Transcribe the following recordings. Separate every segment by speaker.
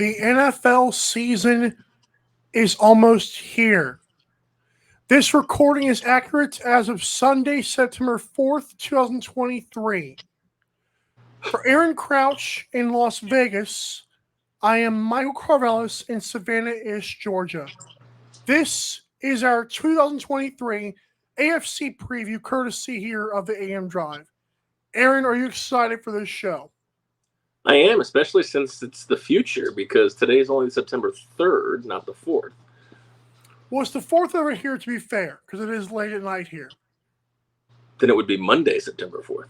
Speaker 1: The NFL season is almost here. This recording is accurate as of Sunday, September 4th, 2023. For Aaron Crouch in Las Vegas, I am Michael Carvelis in Savannah-ish, Georgia. This is our 2023 AFC preview, courtesy here of the AM Drive. Aaron, are you excited for this show?
Speaker 2: I am, especially since it's the future, because today is only September 3rd, not the 4th.
Speaker 1: Well, it's the 4th over here, to be fair, because it is late at night here.
Speaker 2: Then it would be Monday, September 4th.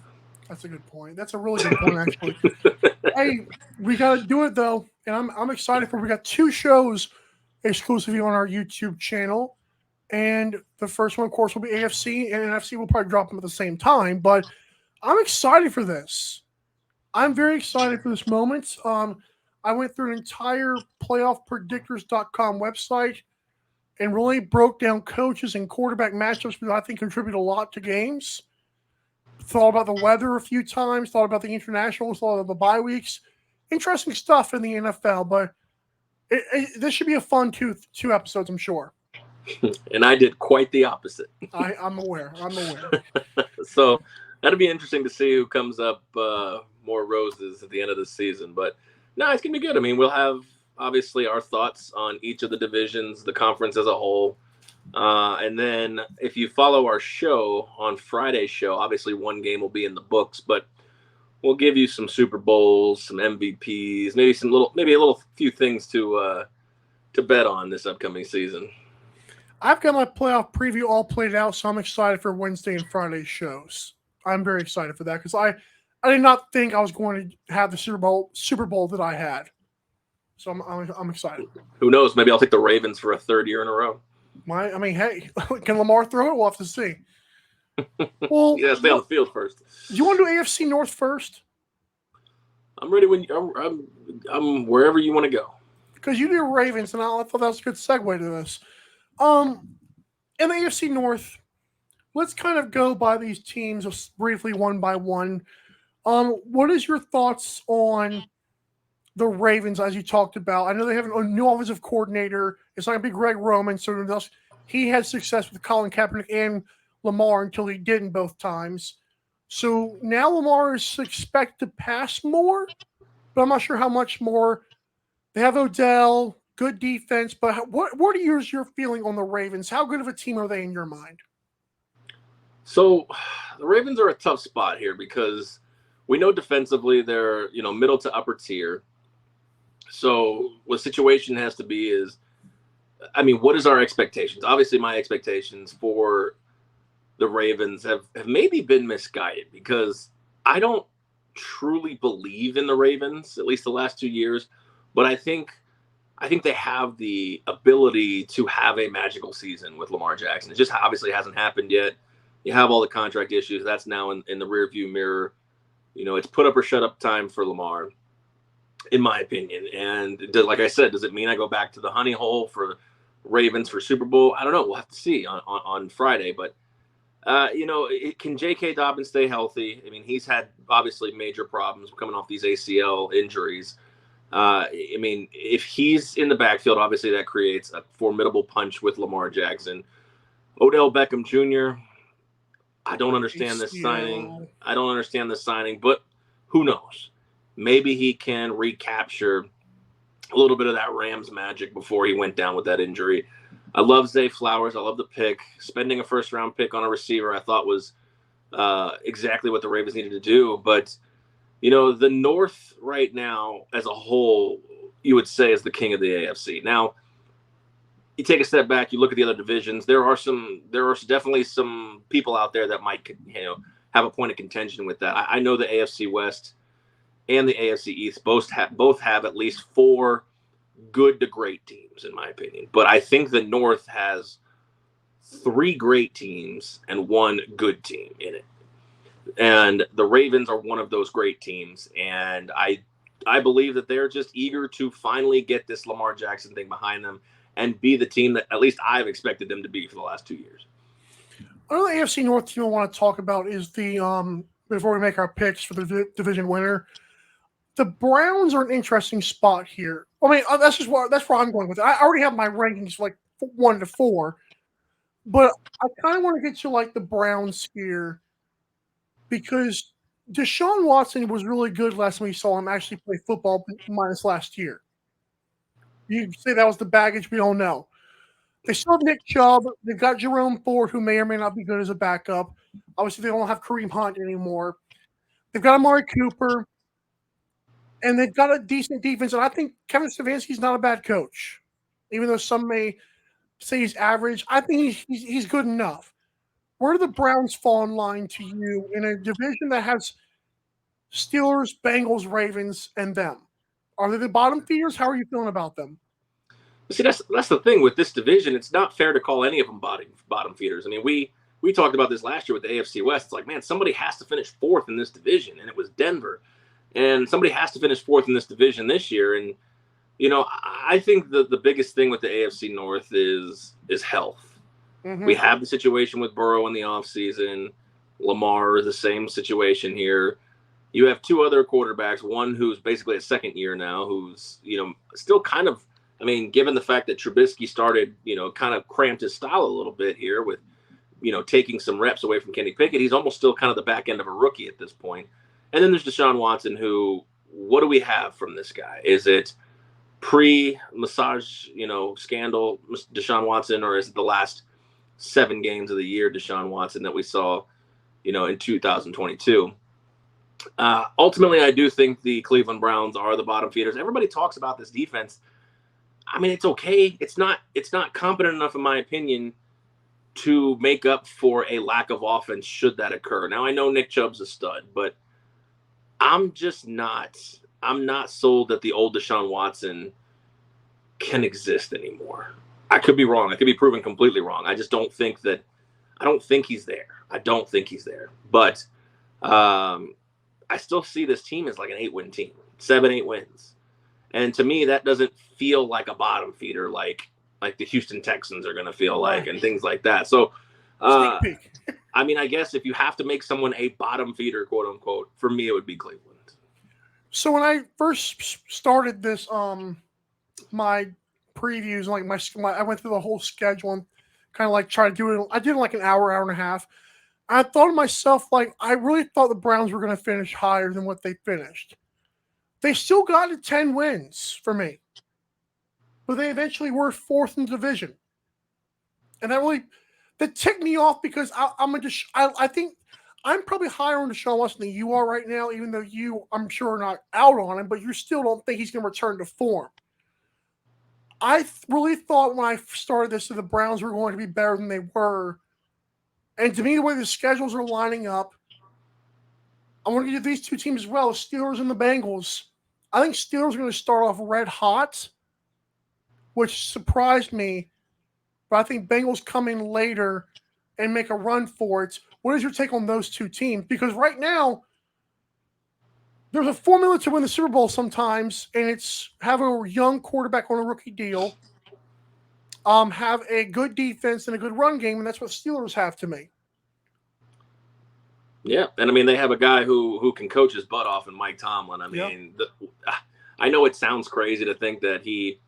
Speaker 1: That's a good point. That's a really good point, actually. Hey, we got to do it, though, and I'm excited for it. We got two shows exclusively on our YouTube channel, and the first one, of course, will be AFC, and NFC will probably drop them at the same time, but I'm excited for this. I'm very excited for this moment. I went through an entire playoffpredictors.com website and really broke down coaches and quarterback matchups that I think contribute a lot to games. Thought about the weather a few times, thought about the internationals, thought about the bye weeks. Interesting stuff in the NFL, but this should be a fun two episodes, I'm sure.
Speaker 2: And I did quite the opposite.
Speaker 1: I'm aware.
Speaker 2: So that'll be interesting to see who comes up more roses at the end of the season. But no, it's going to be good. I mean, we'll have obviously our thoughts on each of the divisions, the conference as a whole. And then if you follow our show on Friday's show, obviously one game will be in the books, but we'll give you some Super Bowls, some MVPs, maybe a little few things to bet on this upcoming season.
Speaker 1: I've got my playoff preview all played out, so I'm excited for Wednesday and Friday's shows. I'm very excited for that because I did not think I was going to have the Super Bowl that I had. So I'm excited.
Speaker 2: Who knows? Maybe I'll take the Ravens for a third year in a row.
Speaker 1: Hey, can Lamar throw it? We'll have to see. Well,
Speaker 2: yeah, stay on the field first.
Speaker 1: Do you want to do AFC North first?
Speaker 2: I'm ready when I'm wherever you want to go.
Speaker 1: Because you do Ravens, and I thought that was a good segue to this. In the AFC North, let's kind of go by these teams just briefly one by one. What is your thoughts on the Ravens, as you talked about? I know they have a new offensive coordinator. It's not going to be Greg Roman, so he had success with Colin Kaepernick and Lamar until he didn't both times. So now Lamar is expected to pass more, but I'm not sure how much more. They have Odell, good defense, but what is your feeling on the Ravens? How good of a team are they in your mind?
Speaker 2: So the Ravens are a tough spot here because we know defensively they're, middle to upper tier. So what situation has to be is, what is our expectations? Obviously, my expectations for the Ravens have maybe been misguided because I don't truly believe in the Ravens, at least the last 2 years. But I think they have the ability to have a magical season with Lamar Jackson. It just obviously hasn't happened yet. You have all the contract issues. That's now in the rearview mirror. It's put up or shut up time for Lamar, in my opinion. And like I said, does it mean I go back to the honey hole for Ravens for Super Bowl? I don't know. We'll have to see on Friday. But, can J.K. Dobbins stay healthy? He's had obviously major problems coming off these ACL injuries. If he's in the backfield, obviously that creates a formidable punch with Lamar Jackson. Odell Beckham Jr., I don't understand this signing. But who knows? Maybe he can recapture a little bit of that Rams magic before he went down with that injury. I love Zay Flowers. I love the pick. Spending a first-round pick on a receiver I thought was exactly what the Ravens needed to do. But, the North right now as a whole, you would say is the king of the AFC. Now, you take a step back, you look at the other divisions. There are definitely some people out there that might, have a point of contention with that. I know the AFC West and the AFC East both have at least 4 good to great teams, in my opinion. But I think the North has 3 great teams and 1 good team in it. And the Ravens are one of those great teams. And I believe that they're just eager to finally get this Lamar Jackson thing behind them and be the team that at least I've expected them to be for the last 2 years.
Speaker 1: Another AFC North team I want to talk about is the before we make our picks for the division winner. the Browns are an interesting spot here. I mean, that's where I'm going with it. I already have my rankings like 1 to 4, but I kind of want to get to like the Browns here because Deshaun Watson was really good last time we saw him actually play football minus last year. You can say that was the baggage we all know. They still have Nick Chubb. They've got Jerome Ford, who may or may not be good as a backup. Obviously, they don't have Kareem Hunt anymore. They've got Amari Cooper, and they've got a decent defense. And I think Kevin Stefanski's not a bad coach, even though some may say he's average. I think he's good enough. Where do the Browns fall in line to you in a division that has Steelers, Bengals, Ravens, and them? Are they the bottom feeders? How are you feeling about them?
Speaker 2: See, that's the thing with this division. It's not fair to call any of them bottom feeders. I mean, we talked about this last year with the AFC West. It's like, man, somebody has to finish 4th in this division, and it was Denver. And somebody has to finish 4th in this division this year. And, you know, I think the biggest thing with the AFC North is health. Mm-hmm. We have the situation with Burrow in the offseason. Lamar, the same situation here. You have 2 other quarterbacks, one who's basically a second year now, who's, you know, still kind of, I mean, given the fact that Trubisky started, you know, kind of cramped his style a little bit here with, you know, taking some reps away from Kenny Pickett, he's almost still kind of the back end of a rookie at this point. And then there's Deshaun Watson, who, what do we have from this guy? Is it pre-massage, you know, scandal Deshaun Watson, or is it the last 7 games of the year Deshaun Watson that we saw, you know, in 2022? Ultimately, I do think the Cleveland Browns are the bottom feeders. Everybody talks about this defense. I mean, it's okay. It's not competent enough, in my opinion, to make up for a lack of offense should that occur. Now, I know Nick Chubb's a stud, but I'm not sold that the old Deshaun Watson can exist anymore. I could be wrong. I could be proven completely wrong. I just don't think that – I don't think he's there. I don't think he's there. But I still see this team as like an 8-win team, 7-8 wins. And to me, that doesn't feel like a bottom feeder like the Houston Texans are going to feel like and things like that. So, I mean, I guess if you have to make someone a bottom feeder, quote unquote, for me, it would be Cleveland.
Speaker 1: So when I first started this, my previews, like I went through the whole schedule and kind of like try to do it. I did it like an hour and a half. I thought to myself, like, I really thought the Browns were going to finish higher than what they finished. They still got to 10 wins for me, but they eventually were 4th in the division. And that ticked me off because I think I'm probably higher on Deshaun Watson than you are right now, even though you, I'm sure, are not out on him, but you still don't think he's going to return to form. I really thought when I started this that the Browns were going to be better than they were. And to me, the way the schedules are lining up, I want to give these 2 teams as well, the Steelers and the Bengals. I think Steelers are going to start off red hot, which surprised me. But I think Bengals come in later and make a run for it. What is your take on those 2 teams? Because right now, there's a formula to win the Super Bowl sometimes, and it's have a young quarterback on a rookie deal, have a good defense and a good run game, and that's what Steelers have to me.
Speaker 2: Yeah, and I mean, they have a guy who can coach his butt off in Mike Tomlin. I mean, I know it sounds crazy to think that he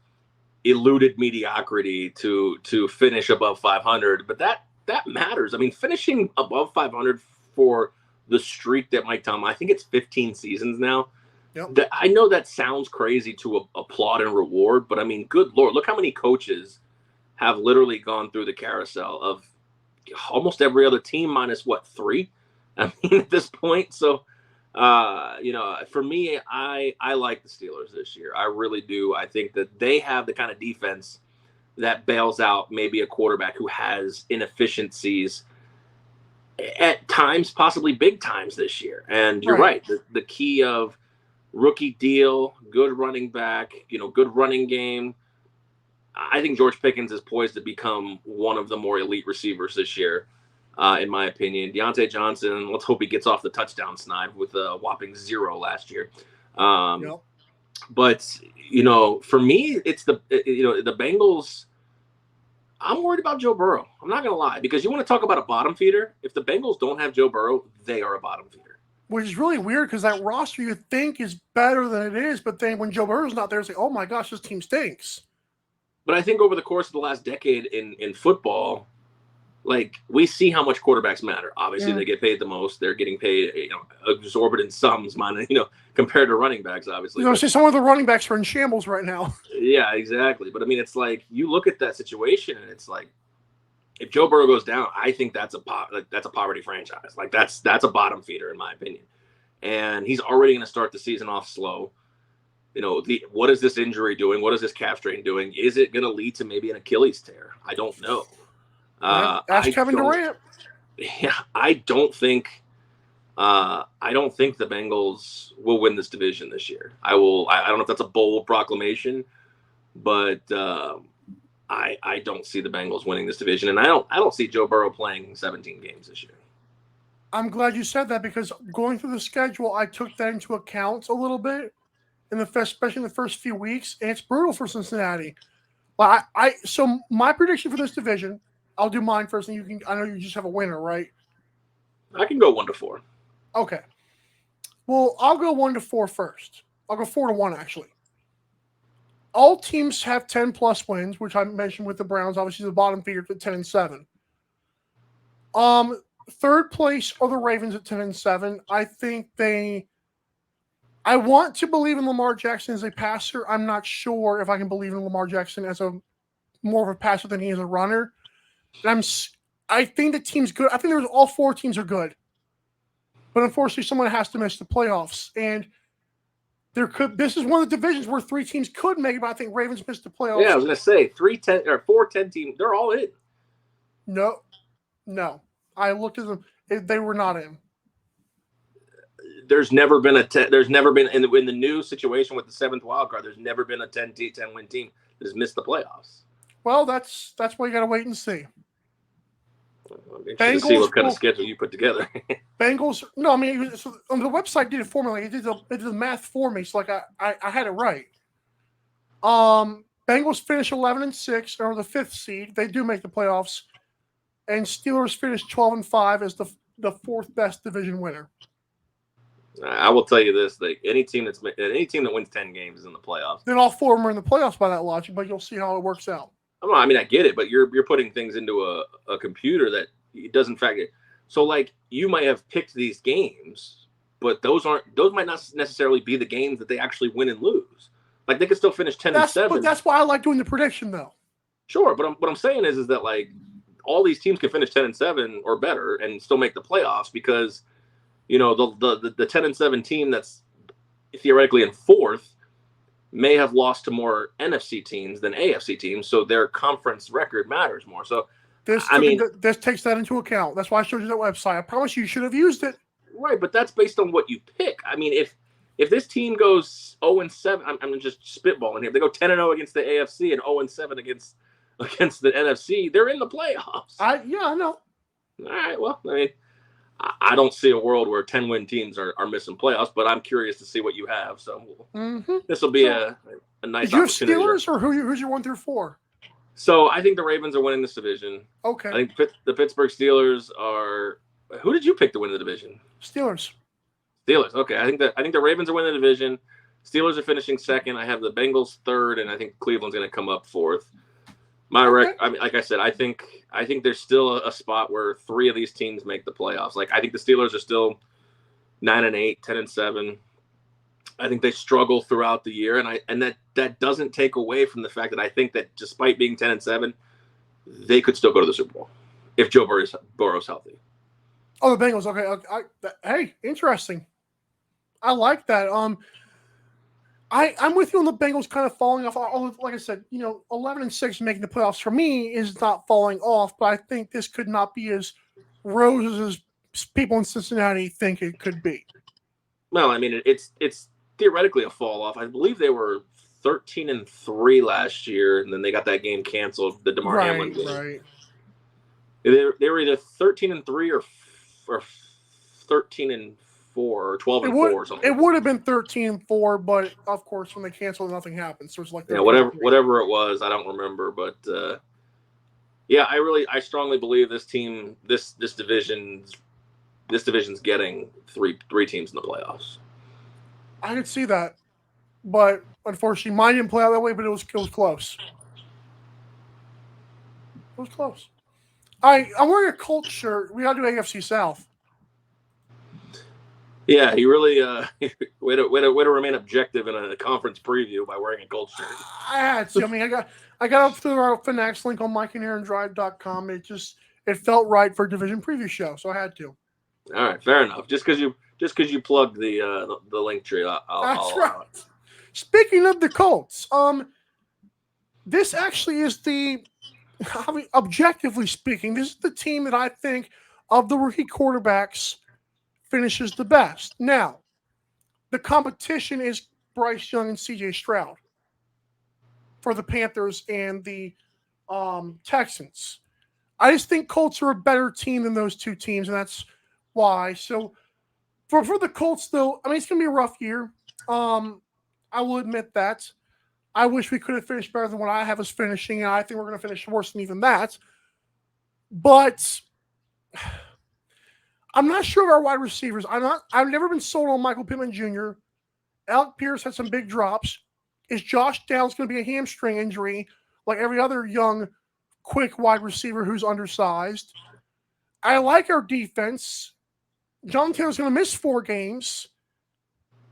Speaker 2: eluded mediocrity to finish above 500, but that matters. I mean, finishing above 500 for the streak that Mike Tomlin, I think it's 15 seasons now. Yep. I know that sounds crazy to applaud and reward, but I mean, good Lord, look how many coaches have literally gone through the carousel of almost every other team minus 3? I mean, at this point. So, you know, for me, I like the Steelers this year. I really do. I think that they have the kind of defense that bails out maybe a quarterback who has inefficiencies at times, possibly big times this year. And you're right. The key of rookie deal, good running back, you know, good running game. I think George Pickens is poised to become one of the more elite receivers this year. In my opinion, Deontay Johnson, let's hope he gets off the touchdown snide with a whopping 0 last year. But, you know, for me, it's the Bengals. I'm worried about Joe Burrow. I'm not going to lie, because you want to talk about a bottom feeder. If the Bengals don't have Joe Burrow, they are a bottom feeder.
Speaker 1: which is really weird because that roster you think is better than it is, but then when Joe Burrow's not there, it's like, oh my gosh, this team stinks.
Speaker 2: But I think over the course of the last decade in football, like we see how much quarterbacks matter. Obviously, they get paid the most. They're getting paid, exorbitant sums, compared to running backs. Obviously,
Speaker 1: some of the running backs are in shambles right now.
Speaker 2: Yeah, exactly. But I mean, it's like you look at that situation, and it's like if Joe Burrow goes down, I think that's a poverty franchise. Like that's a bottom feeder in my opinion. And he's already going to start the season off slow. What is this injury doing? What is this calf strain doing? Is it going to lead to maybe an Achilles tear? I don't know.
Speaker 1: Ask Kevin Durant.
Speaker 2: Yeah, I don't think the Bengals will win this division this year. I don't know if that's a bold proclamation, but I don't see the Bengals winning this division, and I don't see Joe Burrow playing 17 games this year.
Speaker 1: I'm glad you said that because going through the schedule, I took that into account a little bit especially in the first few weeks, and it's brutal for Cincinnati. So my prediction for this division, I'll do mine first, and I know you just have a winner, right?
Speaker 2: I can go 1-4.
Speaker 1: Okay. Well, I'll go 1-4 first. I'll go 4-1 actually. All teams have 10+ wins, which I mentioned with the Browns. Obviously, the bottom feeder at 10-7. Third place are the Ravens at 10-7. I want to believe in Lamar Jackson as a passer. I'm not sure if I can believe in Lamar Jackson as more of a passer than he is a runner. I think the team's good. I think all 4 teams are good. But unfortunately, someone has to miss the playoffs. And this is one of the divisions where 3 teams could make it, but I think Ravens missed the playoffs.
Speaker 2: Yeah, I was going to say 4-10 teams, they're all in.
Speaker 1: No. I looked at them. They were not in.
Speaker 2: There's never been in the new situation with the 7th wild card. There's never been a 10-win team that has missed the playoffs.
Speaker 1: Well, that's why you got to wait and see.
Speaker 2: Bengals, to see what kind of schedule you put together.
Speaker 1: Bengals. No, I mean, the website did it for me. Like, it did the math for me. So I had it right. Bengals finish 11-6, or the 5th seed. They do make the playoffs, and Steelers finish 12-5 as the 4th best division winner.
Speaker 2: I will tell you this: like any team that wins 10 games is in the playoffs.
Speaker 1: Then all 4 of them are in the playoffs by that logic, but you'll see how it works out.
Speaker 2: I mean, I get it, but you're putting things into a computer that it doesn't factor. So, like, you might have picked these games, but those might not necessarily be the games that they actually win and lose. Like, they could still finish 10-7.
Speaker 1: But that's why I like doing the prediction, though.
Speaker 2: Sure, but what I'm saying is that like all these teams can finish 10-7 or better and still make the playoffs because the 10-7 team that's theoretically in 4th may have lost to more NFC teams than AFC teams, so their conference record matters more. So
Speaker 1: this takes that into account. That's why I showed you that website. I promise you should have used it.
Speaker 2: Right, but that's based on what you pick. I mean, if this team goes 0-7, I'm just spitballing here. If they go 10-0 against the AFC and 0-7 against the NFC, they're in the playoffs.
Speaker 1: I know.
Speaker 2: All right, well, I mean, I don't see a world where 10-win teams are missing playoffs, but I'm curious to see what you have. So this will be a nice opportunity.
Speaker 1: Did you have Steelers or who's your 1-4?
Speaker 2: So I think the Ravens are winning this division.
Speaker 1: Okay.
Speaker 2: I think the Pittsburgh Steelers are. Who did you pick to win the division?
Speaker 1: Steelers.
Speaker 2: Okay. I think the Ravens are winning the division. Steelers are finishing 2nd. I have the Bengals 3rd, and I think Cleveland's going to come up 4th. I mean, like I said, I think there's still a spot where 3 of these teams make the playoffs. Like I think the Steelers are still 9-8, 10-7. I think they struggle throughout the year, and that doesn't take away from the fact that I think that despite being 10-7, they could still go to the Super Bowl if Joe Burrow's healthy.
Speaker 1: Oh, the Bengals. Okay. Hey, interesting. I like that. I'm with you on the Bengals kind of falling off. Like I said, 11-6 making the playoffs for me is not falling off, but I think this could not be as roses as people in Cincinnati think it could be.
Speaker 2: Well, I mean, it's theoretically a fall off. I believe they were 13-3 last year, and then they got that game canceled, the DeMar Hamlin game. Right. They were either 13-3 or 13-4 or 12-4 or something. It
Speaker 1: would have been 13-4, but of course, when they canceled, nothing happened. So it's like
Speaker 2: whatever it was, I don't remember, but I strongly believe this team, this division's this division's getting three teams in the playoffs.
Speaker 1: I could see that, but unfortunately, mine didn't play out that way. But it was close. It was close. I'm wearing a Colts shirt. We got to do AFC South.
Speaker 2: Yeah, he really way to remain objective in a conference preview by wearing a Colts shirt.
Speaker 1: I had to. I mean, I got up through our Finax link on MikeandAaronDrive.com. It felt right for a division preview show, so I had to.
Speaker 2: All right, fair enough. Just because you plugged the link tree,
Speaker 1: That's right. Speaking of the Colts, this actually is objectively speaking, this is the team that I think of the rookie quarterbacks finishes the best. Now, the competition is Bryce Young and CJ Stroud for the Panthers and the Texans. I just think Colts are a better team than those two teams, and that's why. So for the Colts, though, I mean, it's going to be a rough year. I will admit that. I wish we could have finished better than what I have us finishing, and I think we're going to finish worse than even that. But I'm not sure of our wide receivers. I've never been sold on Michael Pittman Jr. Alec Pierce had some big drops. Is Josh Downs going to be a hamstring injury like every other young, quick wide receiver who's undersized? I like our defense. John Taylor's going to miss 4 games.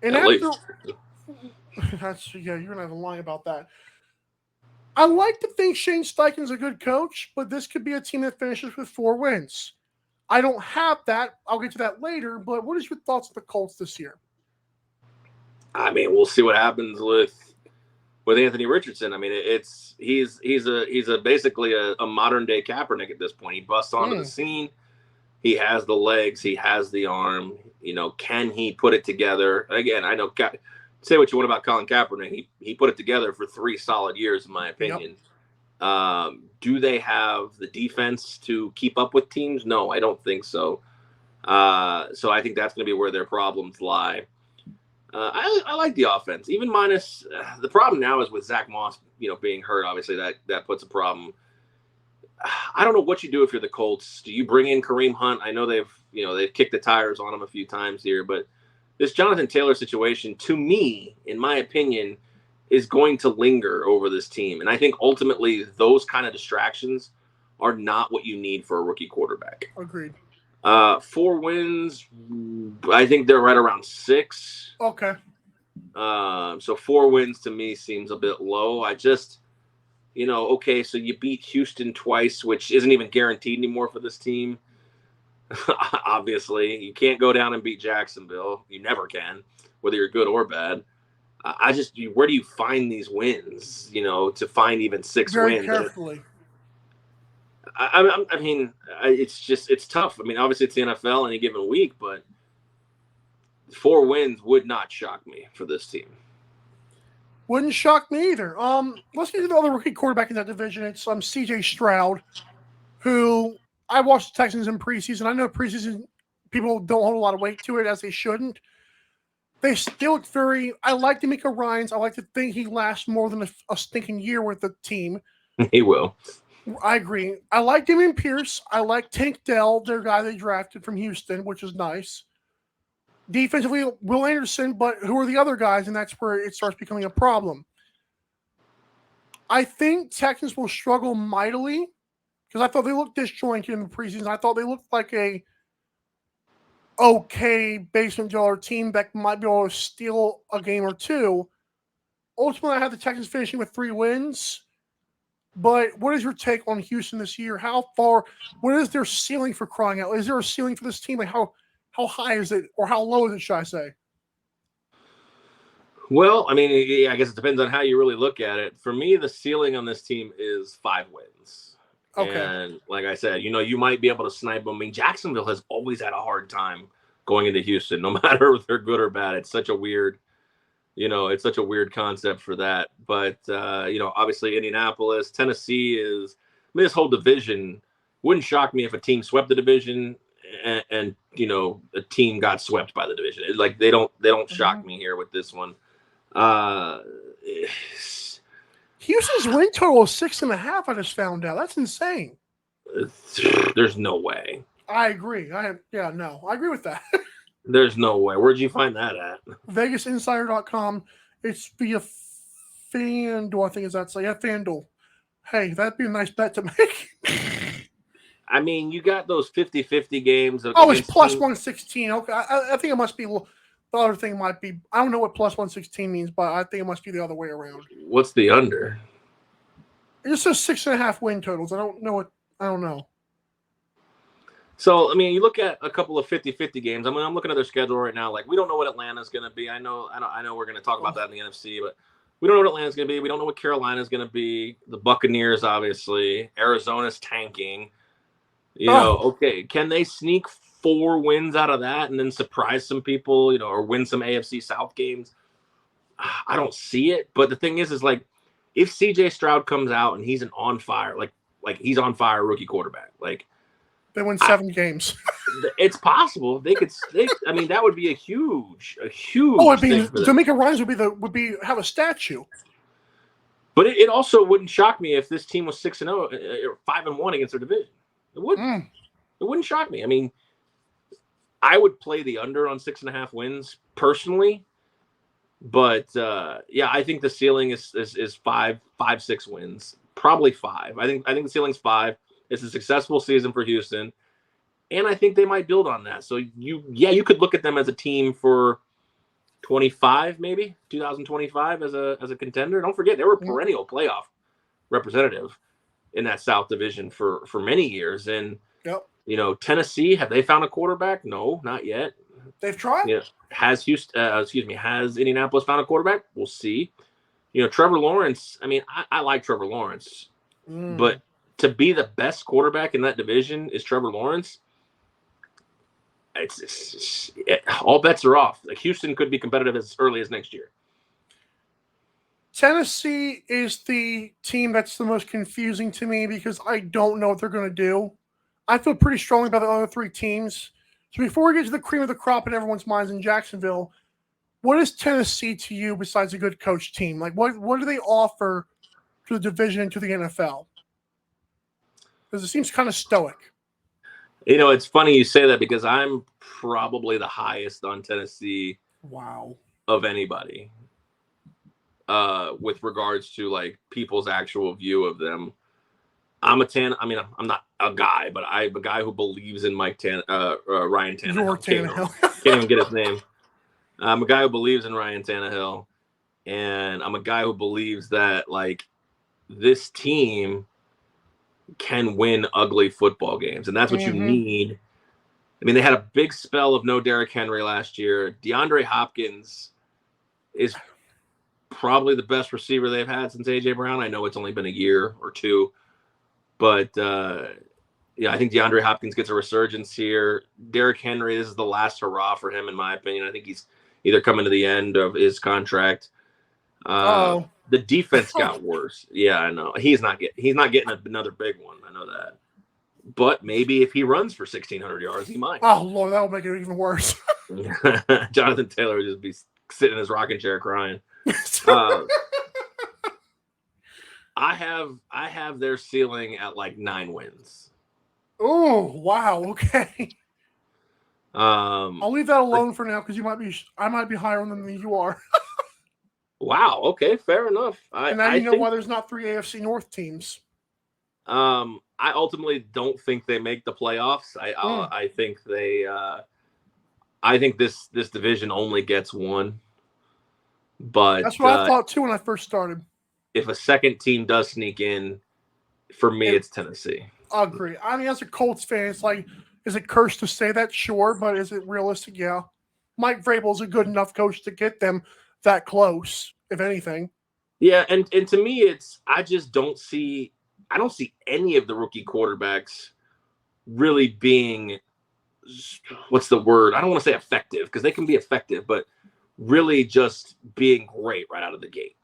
Speaker 1: And you're going to have a line about that. I like to think Shane Steichen's a good coach, but this could be a team that finishes with 4 wins. I don't have that. I'll get to that later, but what is your thoughts of the Colts this year?
Speaker 2: I mean, we'll see what happens with Anthony Richardson. I mean, he's basically a modern day Kaepernick at this point. He busts onto the scene. He has the legs. He has the arm. You know, can he put it together? Again, I know. Say what you want about Colin Kaepernick. He put it together for 3 solid years, in my opinion. Yep. Do they have the defense to keep up with teams? No, I don't think so. So I think that's going to be where their problems lie. I like the offense, even minus the problem now is with Zach Moss, being hurt. Obviously, that puts a problem. I don't know what you do if you're the Colts. Do you bring in Kareem Hunt? I know they've kicked the tires on him a few times here, but this Jonathan Taylor situation, to me, in my opinion, is going to linger over this team. And I think ultimately those kind of distractions are not what you need for a rookie quarterback.
Speaker 1: Agreed.
Speaker 2: 4 wins, I think they're right around 6.
Speaker 1: Okay.
Speaker 2: So 4 wins to me seems a bit low. I just, okay, so you beat Houston twice, which isn't even guaranteed anymore for this team. Obviously, you can't go down and beat Jacksonville. You never can, whether you're good or bad. Where do you find these wins, to find even 6
Speaker 1: Very
Speaker 2: wins?
Speaker 1: Carefully.
Speaker 2: I mean, it's tough. I mean, obviously it's the NFL any given week, but 4 wins would not shock me for this team.
Speaker 1: Wouldn't shock me either. Let's get to the other rookie quarterback in that division. It's CJ Stroud, who I watched the Texans in preseason. I know preseason people don't hold a lot of weight to it, as they shouldn't. They still look I like D'Amico Ryans. I like to think he lasts more than a stinking year with the team.
Speaker 2: He will.
Speaker 1: I agree. I like Damian Pierce. I like Tank Dell, their guy they drafted from Houston, which is nice. Defensively, Will Anderson, but who are the other guys? And that's where it starts becoming a problem. I think Texans will struggle mightily because I thought they looked disjointed in the preseason. I thought they looked like a okay basement dweller team that might be able to steal a game or 2. Ultimately, I have the Texans finishing with 3 wins. But what is your take on Houston this year? What is their ceiling for crying out? Is there a ceiling for this team? Like how high is it, or how low is it, should I say?
Speaker 2: Well, I mean, I guess it depends on how you really look at it. For me, the ceiling on this team is 5 wins. Okay. And like I said, you might be able to snipe them. I mean, Jacksonville has always had a hard time going into Houston, no matter if they're good or bad. It's such a weird concept for that. But, obviously Indianapolis, Tennessee this whole division wouldn't shock me if a team swept the division and a team got swept by the division. Like they don't shock me here with this one.
Speaker 1: Houston's win total is 6.5. I just found out. That's insane.
Speaker 2: There's no way.
Speaker 1: I agree. I agree with that.
Speaker 2: There's no way. Where'd you find that at?
Speaker 1: VegasInsider.com. It's via FanDuel, I think is that. So yeah, FanDuel. Hey, that'd be a nice bet to make.
Speaker 2: I mean, you got those 50-50 games.
Speaker 1: Oh, it's plus 116. Okay, I think it must be. The other thing might be. I don't know what plus 116 means, but I think it must be the other way around.
Speaker 2: What's the under?
Speaker 1: It just says 6.5 win totals. I don't know.
Speaker 2: So, I mean, you look at a couple of 50-50 games. I mean, I'm looking at their schedule right now. Like, we don't know what Atlanta's going to be. I know we're going to talk about that in the NFC, but we don't know what Atlanta's going to be. We don't know what Carolina's going to be. The Buccaneers, obviously. Arizona's tanking. You know, okay, can they sneak 4 wins out of that and then surprise some people, you know, or win some AFC South games? I don't see it. But the thing is like, if CJ Stroud comes out and he's on fire, like he's on fire rookie quarterback, like
Speaker 1: they win 7 games.
Speaker 2: It's possible they could. I mean, that would be a huge.
Speaker 1: Oh, I mean, D'Amico Ryans would have a statue.
Speaker 2: But it also wouldn't shock me if this team was 6-0 or 5-1 against their division. It wouldn't. It wouldn't shock me. I mean, I would play the under on 6.5 wins personally, but yeah, I think the ceiling is 5, 6 wins, probably 5. I think the ceiling's 5. It's a successful season for Houston, and I think they might build on that. So you could look at them as a team for 25, maybe 2025 as a contender. Don't forget they were a perennial playoff representative in that South Division for many years. And you know, Tennessee, have they found a quarterback? No, not yet.
Speaker 1: They've tried.
Speaker 2: Yeah, has Indianapolis found a quarterback? We'll see. You know, Trevor Lawrence. I mean, I like Trevor Lawrence, but to be the best quarterback in that division is Trevor Lawrence. All bets are off. Like, Houston could be competitive as early as next year.
Speaker 1: Tennessee is the team that's the most confusing to me because I don't know what they're going to do. I feel pretty strongly about the other 3 teams. So before we get to the cream of the crop in everyone's minds in Jacksonville, what is Tennessee to you besides a good coach team? Like, what do they offer to the division and to the NFL? Because it seems kind of stoic.
Speaker 2: You know, it's funny you say that because I'm probably the highest on Tennessee.
Speaker 1: Wow. Of
Speaker 2: anybody. With regards to like people's actual view of them. I'm not a guy, but I'm a guy who believes in Ryan Tannehill. Can't even get his name. I'm a guy who believes in Ryan Tannehill, and I'm a guy who believes that like this team can win ugly football games, and that's what you need. I mean, they had a big spell of no Derrick Henry last year. DeAndre Hopkins is probably the best receiver they've had since A.J. Brown. I know it's only been a year or 2, but yeah, I think DeAndre Hopkins gets a resurgence here. Derrick Henry, this is the last hurrah for him, in my opinion. I think he's either coming to the end of his contract. The defense got worse. Yeah, I know. He's not getting another big one. I know that. But maybe if he runs for 1,600 yards, he might.
Speaker 1: Oh, Lord, that would make it even worse.
Speaker 2: Jonathan Taylor would just be sitting in his rocking chair crying. I have their ceiling at like 9 wins.
Speaker 1: Oh, wow. Okay. I'll leave that alone for now because I might be higher on them than you are.
Speaker 2: Wow. Okay. Fair enough.
Speaker 1: And now you know why there's not 3 AFC North teams.
Speaker 2: I ultimately don't think they make the playoffs. I think they. I think this division only gets 1. But
Speaker 1: that's what I thought too when I first started.
Speaker 2: If a second team does sneak in, for me, it's Tennessee.
Speaker 1: I agree. I mean, as a Colts fan, it's like, is it cursed to say that? Sure, but is it realistic? Yeah. Mike Vrabel's a good enough coach to get them that close, if anything.
Speaker 2: Yeah, and to me, I don't see any of the rookie quarterbacks really being, what's the word? I don't want to say effective because they can be effective, but really just being great right out of the gate.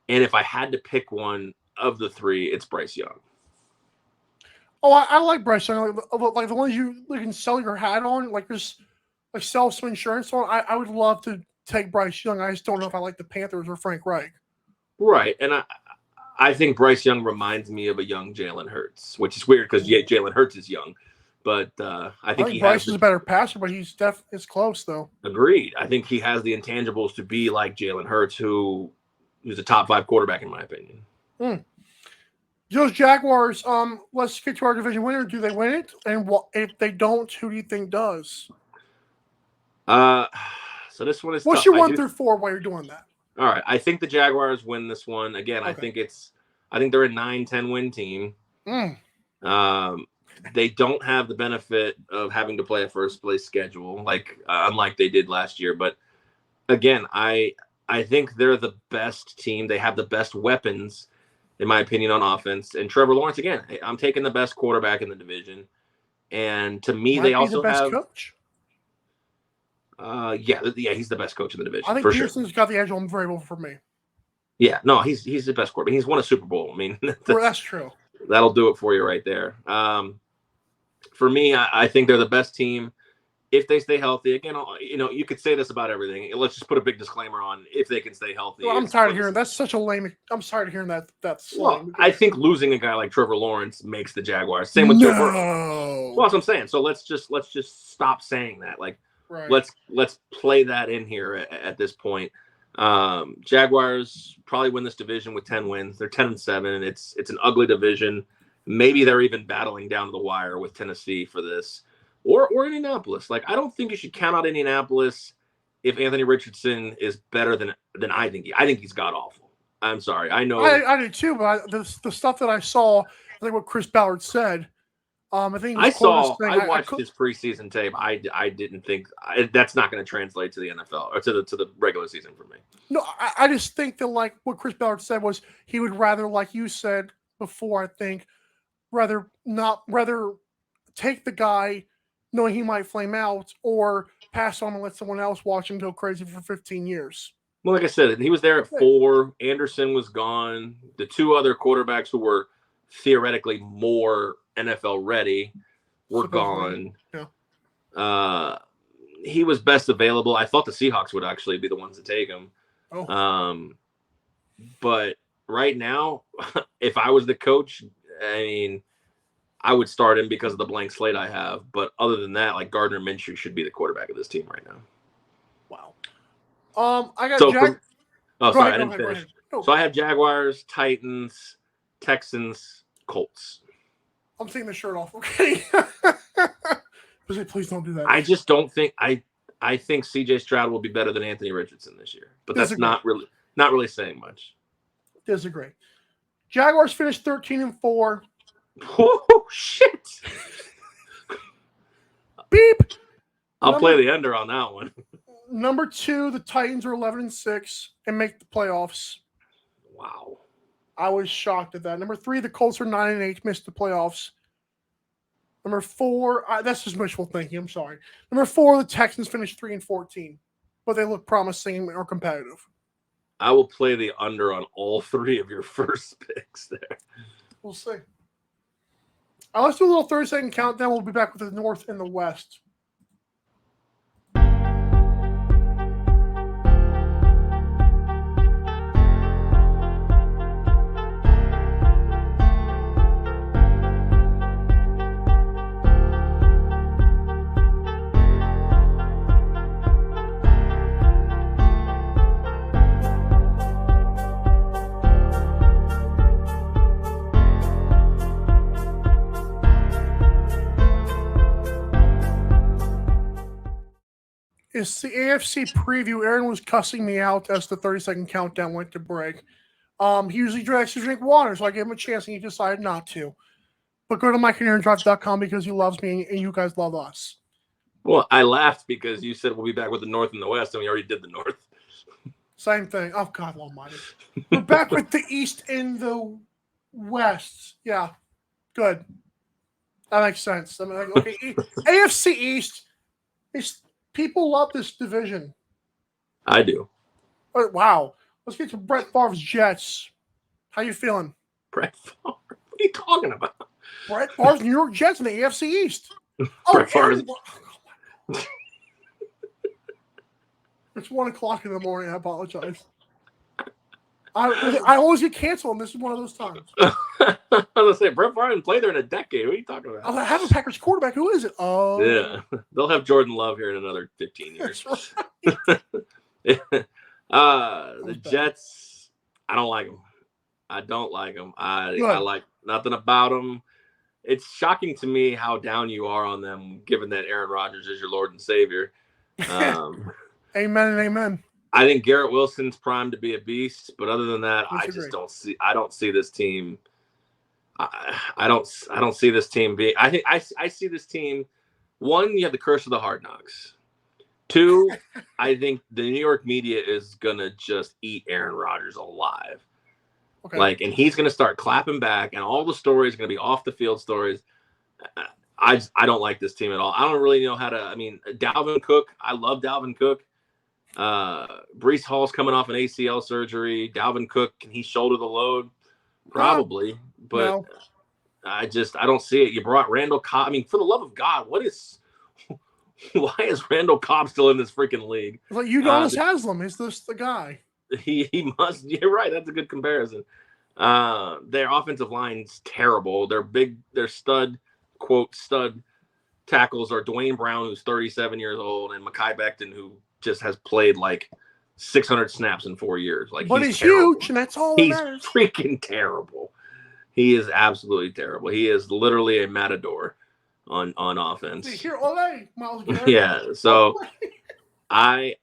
Speaker 2: And if I had to pick one of the 3, it's Bryce Young.
Speaker 1: Oh, I like Bryce Young. Like the ones you can sell your hat on, like just like sell some insurance on. I would love to take Bryce Young. I just don't know if I like the Panthers or Frank Reich.
Speaker 2: Right, and I think Bryce Young reminds me of a young Jalen Hurts, which is weird because Jalen Hurts is young, But I think he
Speaker 1: Bryce
Speaker 2: has
Speaker 1: is a better passer, but it's close though.
Speaker 2: agreed. I think he has the intangibles to be like Jalen Hurts, who's a top 5 quarterback in my opinion.
Speaker 1: Those Jaguars, let's get to our division winner. Do they win it? And if they don't, who do you think does?
Speaker 2: So this one is
Speaker 1: What's
Speaker 2: tough.
Speaker 1: your 1 through 4 while you're doing that?
Speaker 2: All right. I think the Jaguars win this one. Again, okay. I think they're a 9-10 win team. They don't have the benefit of having to play a first place schedule, unlike they did last year. But again, I think they're the best team. They have the best weapons, in my opinion, on offense. And Trevor Lawrence, again, I'm taking the best quarterback in the division. And to me, they also have
Speaker 1: coach.
Speaker 2: Yeah, he's the best coach in the division.
Speaker 1: I think Pearson's got the edge on very well for me.
Speaker 2: Yeah, no, he's the best quarterback. He's won a Super Bowl. I mean,
Speaker 1: that's true.
Speaker 2: That'll do it for you right there. For me, I think they're the best team if they stay healthy. Again, you could say this about everything. Let's just put a big disclaimer on if they can stay healthy.
Speaker 1: Well, I'm tired of hearing that's such a lame. I'm tired of hearing that. That's
Speaker 2: lame. I think losing a guy like Trevor Lawrence makes the Jaguars. Same with Joe Burrow. Well, that's what I'm saying. So let's just stop saying that. Right. Let's play that in here at this point. Jaguars probably win this division with 10 wins. They're 10-7. It's an ugly division. Maybe they're even battling down to the wire with Tennessee for this, or Indianapolis. I don't think you should count out Indianapolis if Anthony Richardson is better than I think. I think he's god awful. I'm sorry. I know.
Speaker 1: I do too, but the stuff that I saw, I think what Chris Ballard said. I
Speaker 2: watched his preseason tape. I didn't think that's not going to translate to the NFL or to the regular season for me.
Speaker 1: No, I just think that what Chris Ballard said was he would rather, like you said before, I think, rather take the guy knowing he might flame out or pass on and let someone else watch him go crazy for 15 years.
Speaker 2: Well, like I said, he was there at 4. Anderson was gone. The 2 other quarterbacks who were theoretically more NFL ready were gone. Yeah. He was best available. I thought the Seahawks would actually be the ones to take him. But right now, if I was the coach, I mean, I would start him because of the blank slate I have. But other than that, Gardner Minshew should be the quarterback of this team right now.
Speaker 1: Wow. I got
Speaker 2: I didn't finish. So I have Jaguars, Titans, Texans, Colts.
Speaker 1: I'm taking the shirt off. Okay. Please don't do that.
Speaker 2: I just don't think I think CJ Stroud will be better than Anthony Richardson this year, but that's not really saying much.
Speaker 1: Disagree. Jaguars finished 13-4.
Speaker 2: Oh shit!
Speaker 1: Beep.
Speaker 2: I'll play the under on that one.
Speaker 1: Number 2, the Titans are 11-6 and make the playoffs.
Speaker 2: Wow.
Speaker 1: I was shocked at that. Number 3, the Colts are 9-8, missed the playoffs. Number 4, that's just wishful thinking. I'm sorry. Number 4, the Texans finished 3-14, but they look promising or competitive.
Speaker 2: I will play the under on all 3 of your first picks there.
Speaker 1: We'll see. Let's do a little 30-second countdown. We'll be back with the North and the West. It's the AFC preview. Aaron was cussing me out as the 30-second countdown went to break. He usually likes to drink water, so I gave him a chance, and he decided not to. But go to MikeandAaronDrive.com because he loves me, and you guys love us.
Speaker 2: Well, I laughed because you said we'll be back with the North and the West, and we already did the North.
Speaker 1: Same thing. Oh, God almighty. We're back with the East and the West. Yeah, good. That makes sense. I mean, okay, AFC East is... People love this division.
Speaker 2: I do.
Speaker 1: Oh, wow. Let's get to Brett Favre's Jets. How you feeling?
Speaker 2: Brett Favre? What are you talking about?
Speaker 1: Brett Favre's New York Jets in the AFC East.
Speaker 2: Brett Favre's...
Speaker 1: It's 1:00 in the morning. I apologize. I always get canceled, and this is one of those times.
Speaker 2: I was gonna say Brett Favre hasn't played there in a decade. What are you talking about?
Speaker 1: I have a Packers quarterback. Who is it? Oh,
Speaker 2: yeah, they'll have Jordan Love here in another 15 years. The Jets, I don't like them. I don't like them. I like nothing about them. It's shocking to me how down you are on them, given that Aaron Rodgers is your Lord and Savior.
Speaker 1: Amen and amen.
Speaker 2: I think Garrett Wilson's primed to be a beast, but other than that, I just don't see. I don't see this team. I don't see this team being. I think I see this team. One, you have the curse of the hard knocks. Two, I think the New York media is gonna just eat Aaron Rodgers alive. Okay. And he's gonna start clapping back, and all the stories are gonna be off the field stories. I don't like this team at all. I don't really know how to. I mean, Dalvin Cook. I love Dalvin Cook. Breece Hall's coming off an ACL surgery. Dalvin Cook, can he shoulder the load? Probably, but no. I don't see it. You brought Randall Cobb. I mean, for the love of God, why is Randall Cobb still in this freaking league?
Speaker 1: Well, Udonis Haslam is this the guy?
Speaker 2: He must. You're right. That's a good comparison. Their offensive line's terrible. Their stud tackles are Dwayne Brown, who's 37 years old, and Mekhi Becton, who just has played like 600 snaps in 4 years.
Speaker 1: But he's huge, and that's all that matters.
Speaker 2: He's freaking terrible. He is absolutely terrible. He is literally a matador on offense.
Speaker 1: Here, Ole, Miles Garrett.
Speaker 2: Yeah, so I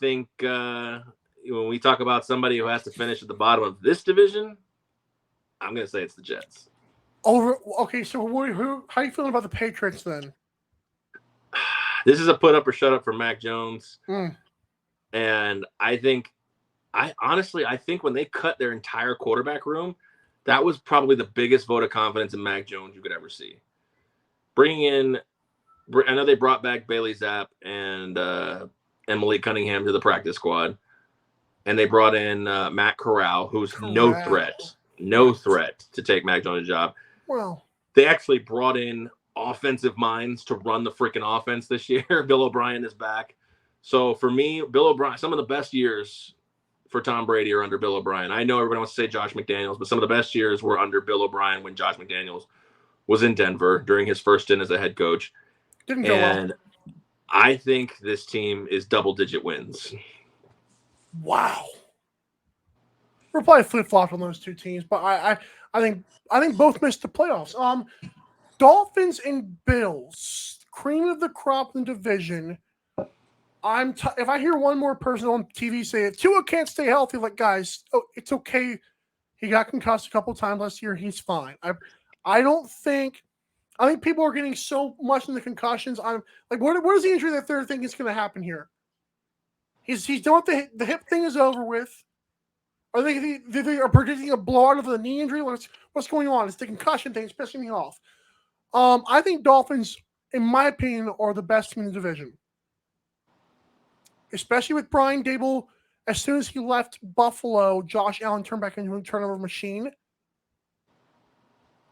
Speaker 2: think when we talk about somebody who has to finish at the bottom of this division, I'm going to say it's the Jets.
Speaker 1: Okay, so how are you feeling about the Patriots then?
Speaker 2: This is a put up or shut up for Mac Jones. And I think when they cut their entire quarterback room, that was probably the biggest vote of confidence in Mac Jones you could ever see. Bringing in, I know they brought back Bailey Zapp and Malik Cunningham to the practice squad. And they brought in Matt Corral, who's no threat to take Mac Jones' job.
Speaker 1: Well,
Speaker 2: they actually brought in offensive minds to run the freaking offense this year. Bill O'Brien is back. So for me, Bill O'Brien, some of the best years for Tom Brady are under Bill O'Brien. I know everybody wants to say Josh McDaniels, but some of the best years were under Bill O'Brien when Josh McDaniels was in Denver during his first stint as a head coach.
Speaker 1: Didn't go well.
Speaker 2: And I think this team is double-digit wins.
Speaker 1: Wow. We're probably flip-flopped on those two teams, but I think both missed the playoffs. Dolphins and Bills, cream of the crop in the division. If I hear one more person on TV say it, Tua can't stay healthy, like, guys, it's okay. He got concussed a couple times last year. He's fine. I think people are getting so much in the concussions. I'm like, what is the injury that they're thinking is going to happen here? He's done with the hip thing is over with. Are they are predicting a blowout of the knee injury? What's going on? It's the concussion thing. It's pissing me off. I think Dolphins, in my opinion, are the best team in the division. Especially with Brian Dable. As soon as he left Buffalo, Josh Allen turned back into a turnover machine.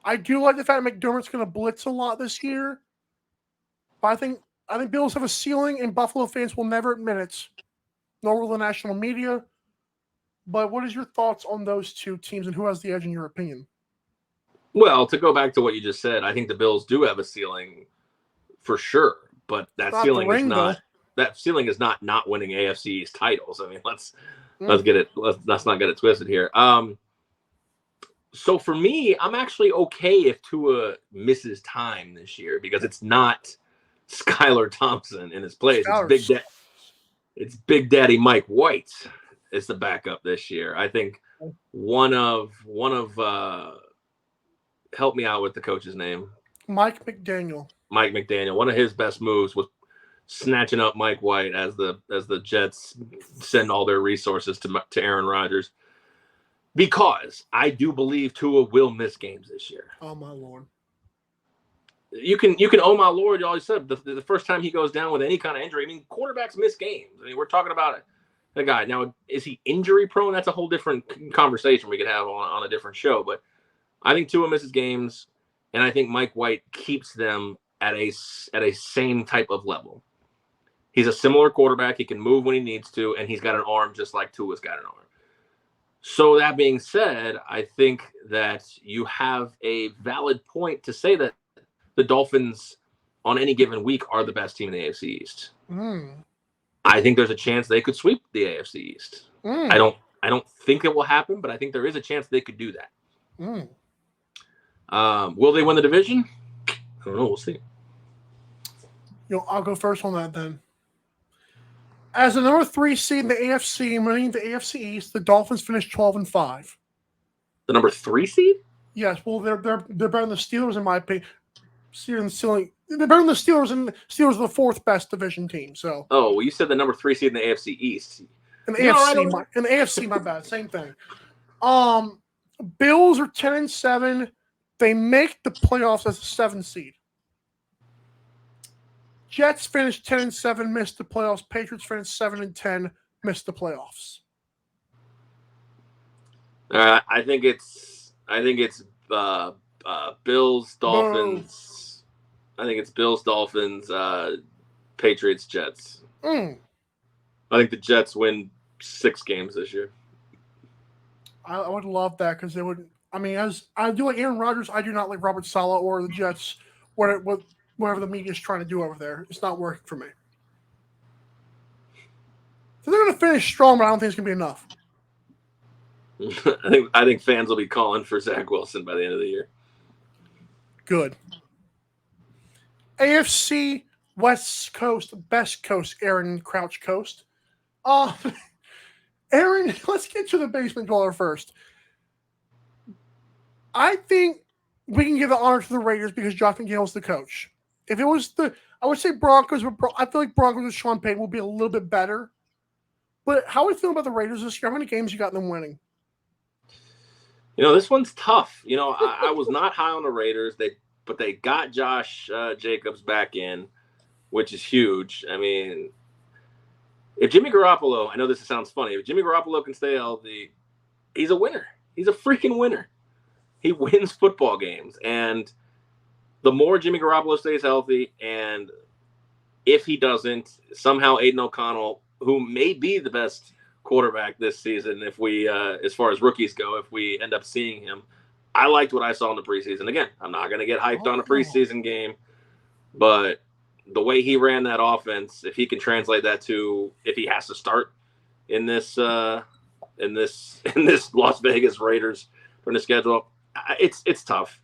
Speaker 1: I do like the fact that McDermott's going to blitz a lot this year. But I think Bills have a ceiling, and Buffalo fans will never admit it. Nor will the national media. But what is your thoughts on those two teams, and who has the edge in your opinion?
Speaker 2: Well, to go back to what you just said, I think the Bills do have a ceiling for sure, but that ceiling is not winning AFC East titles. I mean, let's not get it twisted here. So for me, I'm actually okay if Tua misses time this year because it's not Skylar Thompson in his place. It's Big Daddy Mike White is the backup this year. I think one of help me out with the coach's name.
Speaker 1: Mike McDaniel.
Speaker 2: One of his best moves was snatching up Mike White as the Jets send all their resources to Aaron Rodgers. Because I do believe Tua will miss games this year.
Speaker 1: Oh my Lord.
Speaker 2: You can oh my Lord, you always said the first time he goes down with any kind of injury. I mean, quarterbacks miss games. I mean, we're talking about a guy. Now, is he injury prone? That's a whole different conversation we could have on a different show. But I think Tua misses games, and I think Mike White keeps them at a same type of level. He's a similar quarterback. He can move when he needs to, and he's got an arm just like Tua's got an arm. So that being said, I think that you have a valid point to say that the Dolphins on any given week are the best team in the AFC East.
Speaker 1: Mm.
Speaker 2: I think there's a chance they could sweep the AFC East.
Speaker 1: Mm.
Speaker 2: I don't think it will happen, but I think there is a chance they could do that.
Speaker 1: Mm.
Speaker 2: Will they win the division? I don't know. We'll see.
Speaker 1: I'll go first on that then. As the number 3 seed in the AFC, winning the AFC East, the Dolphins finished 12-5.
Speaker 2: The number 3 seed?
Speaker 1: Yes, well, they're better than the Steelers in my opinion. They're better than the Steelers, and the Steelers are the 4th best division team. So,
Speaker 2: well, you said the number 3 seed in the AFC East.
Speaker 1: In the AFC, my bad, same thing. Bills are 10-7. They make the playoffs as a 7 seed. Jets finished 10-7, missed the playoffs. Patriots finished 7-10, missed the playoffs.
Speaker 2: I think it's Bills, Dolphins. I think it's Bills, Dolphins, Patriots, Jets. I think the Jets win 6 games this year.
Speaker 1: I would love that because they would. I mean, as I do like Aaron Rodgers, I do not like Robert Saleh or the Jets. Whatever the media is trying to do over there, it's not working for me. So they're going to finish strong, but I don't think it's going to be enough.
Speaker 2: I think fans will be calling for Zach Wilson by the end of the year.
Speaker 1: Good. AFC West Coast, best coast, Aaron Crouch Coast. Aaron, let's get to the basement dweller first. I think we can give the honor to the Raiders because Josh McDaniels the coach. If it was I would say Broncos. I feel like Broncos with Sean Payton will be a little bit better. But how are you feeling about the Raiders this year? How many games you got them winning?
Speaker 2: This one's tough. I was not high on the Raiders. But they got Josh Jacobs back in, which is huge. I mean, if Jimmy Garoppolo, I know this sounds funny, if Jimmy Garoppolo can stay healthy, he's a winner. He's a freaking winner. He wins football games. And the more Jimmy Garoppolo stays healthy, and if he doesn't, somehow Aiden O'Connell, who may be the best quarterback this season, if we, as far as rookies go, if we end up seeing him, I liked what I saw in the preseason. Again, I'm not going to get hyped on a preseason game, but the way he ran that offense, if he can translate that to if he has to start in this Las Vegas Raiders from the schedule, it's tough.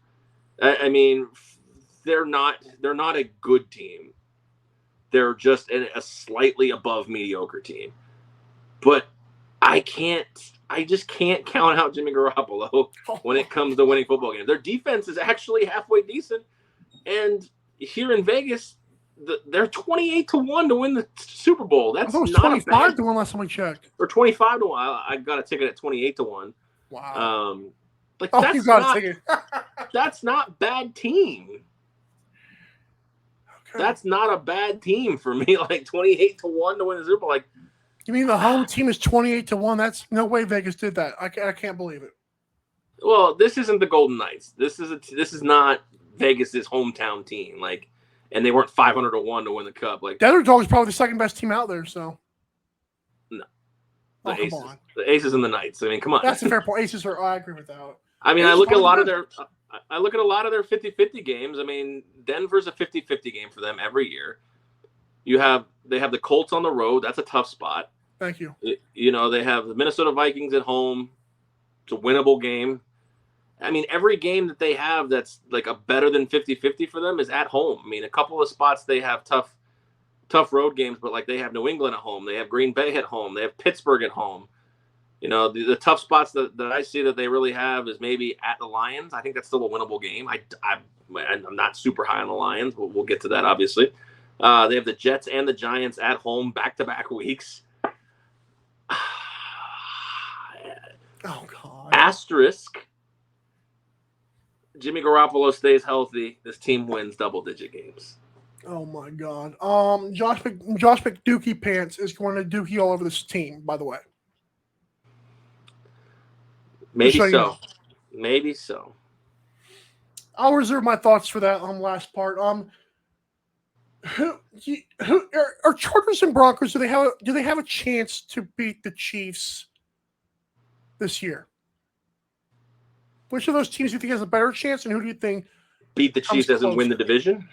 Speaker 2: I mean, they're not a good team. They're just a slightly above mediocre team. But I just can't count out Jimmy Garoppolo when it comes to winning football games. Their defense is actually halfway decent. And here in Vegas, they're 28-1 to win the Super Bowl. That's not
Speaker 1: 25 to 1 last time we checked.
Speaker 2: Or 25-1. I got a ticket at 28-1.
Speaker 1: Wow.
Speaker 2: That's not bad team. Okay. That's not a bad team for me. Like 28-1 to win the Super Bowl. Like,
Speaker 1: you mean the home team is 28-1? That's no way Vegas did that. I can't believe it.
Speaker 2: Well, this isn't the Golden Knights. This is not Vegas's hometown team. Like, and they weren't 500-1 to win the cup. Like,
Speaker 1: the Underdog is probably the second best team out there. So,
Speaker 2: no,
Speaker 1: the
Speaker 2: Aces and the Knights. I mean, come on.
Speaker 1: That's a fair point. Aces are. I agree with that.
Speaker 2: I mean, I look at a lot of their 50-50 games. I mean, Denver's a 50-50 game for them every year. They have the Colts on the road. That's a tough spot.
Speaker 1: Thank you.
Speaker 2: They have the Minnesota Vikings at home. It's a winnable game. I mean, every game that they have that's like a better than 50-50 for them is at home. I mean, a couple of spots they have tough road games, but like they have New England at home. They have Green Bay at home. They have Pittsburgh at home. The tough spots that I see that they really have is maybe at the Lions. I think that's still a winnable game. I'm not super high on the Lions, but we'll get to that, obviously. They have the Jets and the Giants at home back-to-back weeks.
Speaker 1: Oh, God.
Speaker 2: Asterisk. Jimmy Garoppolo stays healthy. This team wins double-digit games.
Speaker 1: Oh, my God. Josh McDookie Pants is going to dookie all over this team, by the way.
Speaker 2: Maybe so. Maybe so.
Speaker 1: I'll reserve my thoughts for that last part. Are Chargers and Broncos, do they have a chance to beat the Chiefs this year? Which of those teams do you think has a better chance, and who do you think
Speaker 2: beat the Chiefs doesn't win the division?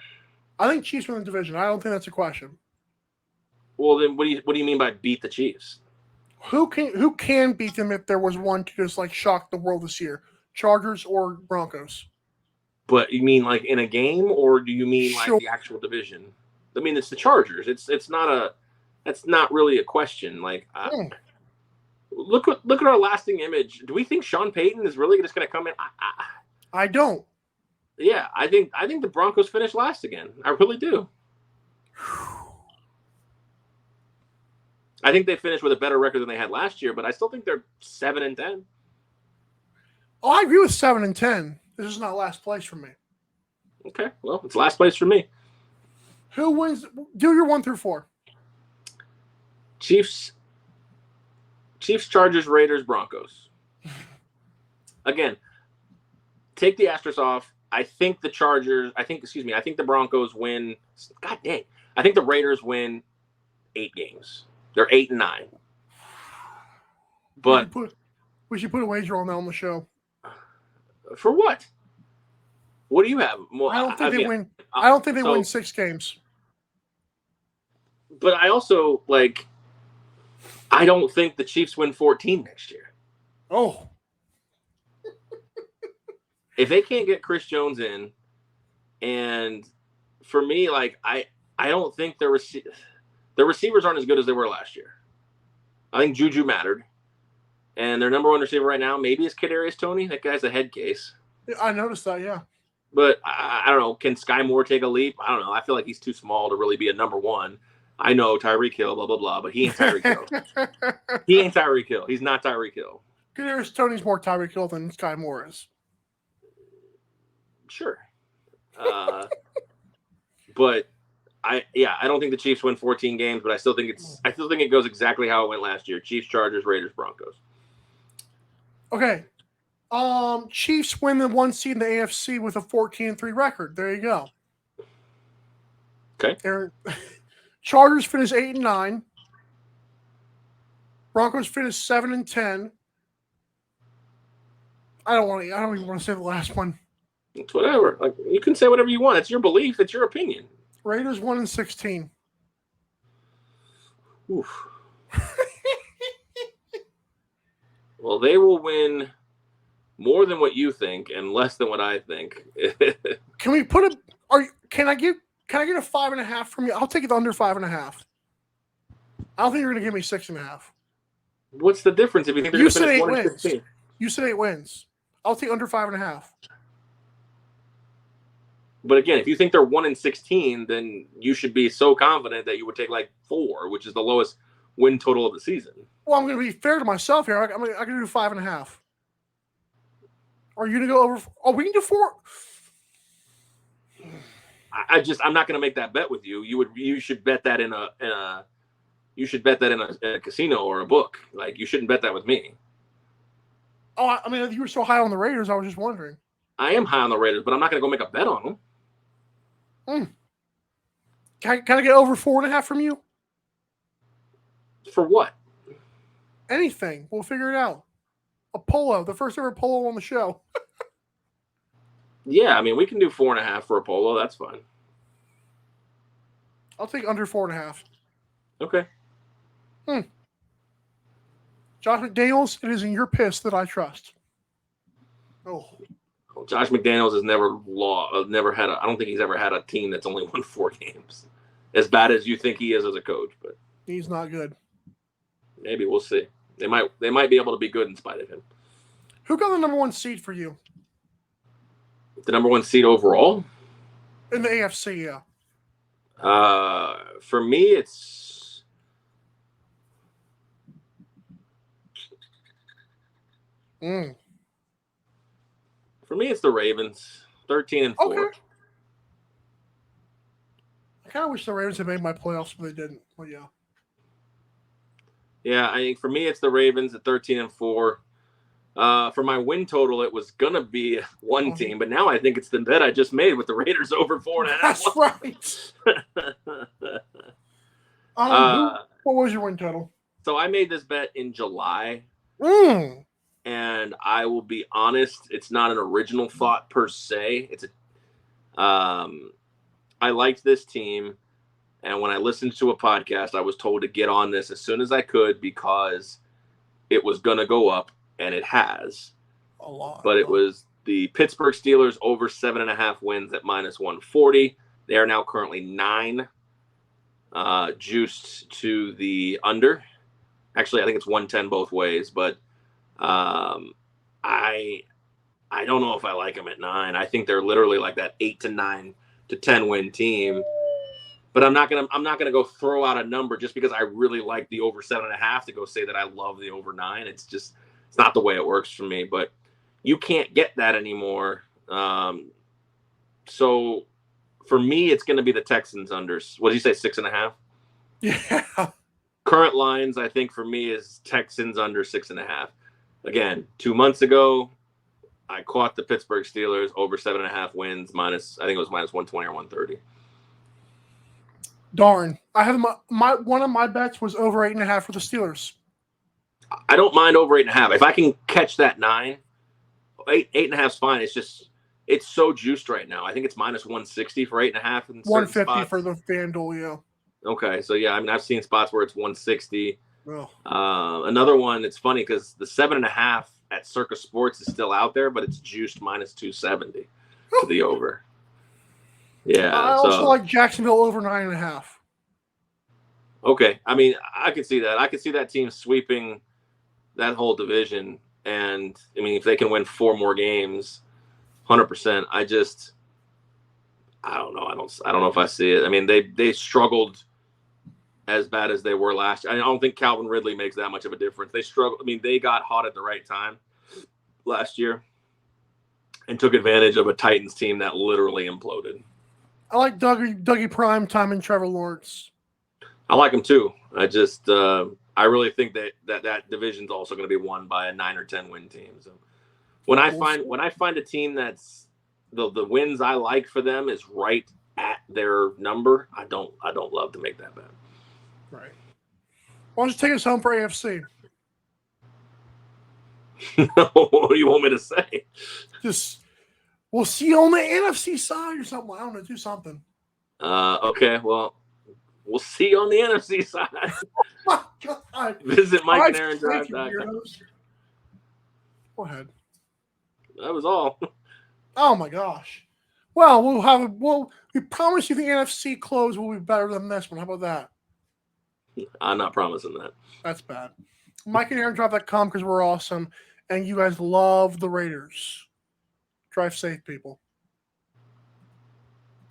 Speaker 1: I think Chiefs win the division. I don't think that's a question.
Speaker 2: Well, then what do you mean by beat the Chiefs?
Speaker 1: Who can beat them if there was one to just like shock the world this year? Chargers or Broncos?
Speaker 2: But you mean like in a game, or do you mean like the actual division? I mean, it's the Chargers. That's not really a question. Like, look at our lasting image. Do we think Sean Payton is really just going to come in?
Speaker 1: I don't.
Speaker 2: Yeah, I think the Broncos finish last again. I really do. I think they finished with a better record than they had last year, but I still think they're 7-10.
Speaker 1: Oh, I agree with 7-10. This is not last place for me.
Speaker 2: Okay, well, it's last place for me.
Speaker 1: Who wins? Do your 1 through 4.
Speaker 2: Chiefs, Chargers, Raiders, Broncos. Again, take the asterisk off. I think the Broncos win. God dang. I think the Raiders win 8 games. They're 8-9. But
Speaker 1: we should put a wager on that on the show.
Speaker 2: For what? What do you have? Well,
Speaker 1: I don't think they win. I don't think they win 6 games.
Speaker 2: But I also I don't think the Chiefs win 14 next year.
Speaker 1: Oh.
Speaker 2: If they can't get Chris Jones in, and for me, I don't think the receivers aren't as good as they were last year. I think Juju mattered. And their number 1 receiver right now maybe is Kadarius Toney. That guy's a head case.
Speaker 1: I noticed that, yeah.
Speaker 2: But I don't know. Can Sky Moore take a leap? I don't know. I feel like he's too small to really be a number 1. I know Tyreek Hill, blah, blah, blah, but he ain't Tyreek Hill. He ain't Tyreek Hill. He's not Tyreek Hill.
Speaker 1: Kadarius Toney's more Tyreek Hill than Sky Moore is.
Speaker 2: Sure. But I don't think the Chiefs win 14 games, but I still think it goes exactly how it went last year. Chiefs, Chargers, Raiders, Broncos.
Speaker 1: Okay. Chiefs win the 1 seed in the AFC with a 14-3 record. There you go.
Speaker 2: Okay.
Speaker 1: Chargers finish 8-9. Broncos finish 7-10. I don't even want to say the last one.
Speaker 2: It's whatever. You can say whatever you want. It's your belief. It's your opinion.
Speaker 1: Raiders 1-16.
Speaker 2: Oof. Well, they will win more than what you think and less than what I think.
Speaker 1: Can we put can I get a 5.5 from you? I'll take it under 5.5. I don't think you're going to give me 6.5.
Speaker 2: What's the difference if you think they're going to finish 1-16?
Speaker 1: You said 8 wins. I'll take under 5.5.
Speaker 2: But again, if you think they're 1-16, then you should be so confident that you would take 4, which is the lowest win total of the season.
Speaker 1: Well, I'm going to be fair to myself here. I'm going to do 5.5. Are you going to go over? Oh, we can do 4.
Speaker 2: I'm not going to make that bet with you. You should bet that in a casino or a book. You shouldn't bet that with me.
Speaker 1: Oh, I mean, you were so high on the Raiders. I was just wondering.
Speaker 2: I am high on the Raiders, but I'm not going to go make a bet on them.
Speaker 1: Can I get over 4.5 from you?
Speaker 2: For what?
Speaker 1: Anything. We'll figure it out. A polo. The first ever polo on the show.
Speaker 2: Yeah, I mean, we can do 4.5 for a polo. That's fine.
Speaker 1: I'll take under 4.5.
Speaker 2: Okay.
Speaker 1: Josh McDaniels, it is in your piss that I trust. Oh.
Speaker 2: Well, Josh McDaniels has I don't think he's ever had a team that's only won 4 games. As bad as you think he is as a coach, but
Speaker 1: he's not good.
Speaker 2: Maybe we'll see. They might be able to be good in spite of him.
Speaker 1: Who got the number 1 seed for you?
Speaker 2: The number 1 seed overall?
Speaker 1: In the AFC, yeah.
Speaker 2: For me, it's For me, it's the Ravens, 13-4.
Speaker 1: Okay. I kind of wish the Ravens had made my playoffs, but they didn't. Well, yeah.
Speaker 2: Yeah, I think for me, it's the Ravens at 13-4. For my win total, it was gonna be 1 team, but now I think it's the bet I just made with the Raiders over 4.5.
Speaker 1: That's right. What was your win total?
Speaker 2: So I made this bet in July. and I will be honest, it's not an original thought per se. I liked this team, and when I listened to a podcast, I was told to get on this as soon as I could because it was going to go up, and it has.
Speaker 1: A lot.
Speaker 2: But it was the Pittsburgh Steelers over 7.5 wins at -140. They are now currently 9, juiced to the under. Actually, I think it's 110 both ways, but I don't know if I like them at 9. I think they're literally like that 8 to 9 to 10 win team. But I'm not gonna go throw out a number just because I really like the over 7.5 to go say that I love the over 9. It's not the way it works for me. But you can't get that anymore. So for me, it's going to be the Texans unders. What did you say, 6.5?
Speaker 1: Yeah.
Speaker 2: Current lines, I think for me is Texans under 6.5. Again, 2 months ago, I caught the Pittsburgh Steelers over 7.5 wins minus. I think it was -120 or 130.
Speaker 1: Darn. I have my one of my bets was over 8.5 for the Steelers.
Speaker 2: I don't mind over 8.5 if I can catch that 9. 8.5 is fine. It's so juiced right now. I think it's -160 for 8.5 and
Speaker 1: 150 for the FanDuel. Yeah.
Speaker 2: Okay, so yeah, I mean I've seen spots where it's 160.
Speaker 1: Oh.
Speaker 2: Another one. It's funny because the 7.5 at Circa Sports is still out there, but it's juiced -270 to the over. Yeah.
Speaker 1: I also like Jacksonville over 9.5.
Speaker 2: Okay, I mean I could see that. I could see that team sweeping that whole division, and I mean if they can win 4 more games, 100%. I don't know. I don't know if I see it. I mean they struggled as bad as they were last year. I don't think Calvin Ridley makes that much of a difference. They struggled. I mean, they got hot at the right time last year and took advantage of a Titans team that literally imploded.
Speaker 1: I like Dougie Prime Time and Trevor Lawrence.
Speaker 2: I like them too. I really think that division's also going to be won by a 9 or 10 win team. So when I find a team that's the wins I like for them is right at their number, I don't love to make that bet.
Speaker 1: Right. Why don't you take us home for AFC?
Speaker 2: What do you want me to say?
Speaker 1: We'll see you on the NFC side or something. I don't know. Do something.
Speaker 2: Okay. Well, we'll see you on the NFC side.
Speaker 1: Oh, God.
Speaker 2: Visit MikeandAaronDrive.com.
Speaker 1: Go ahead.
Speaker 2: That was all.
Speaker 1: Oh my gosh. Well, we promise you the NFC close will be better than this one. How about that?
Speaker 2: I'm not promising that.
Speaker 1: That's bad. MikeandAaronDrive.com because we're awesome and you guys love the Raiders. Drive safe, people.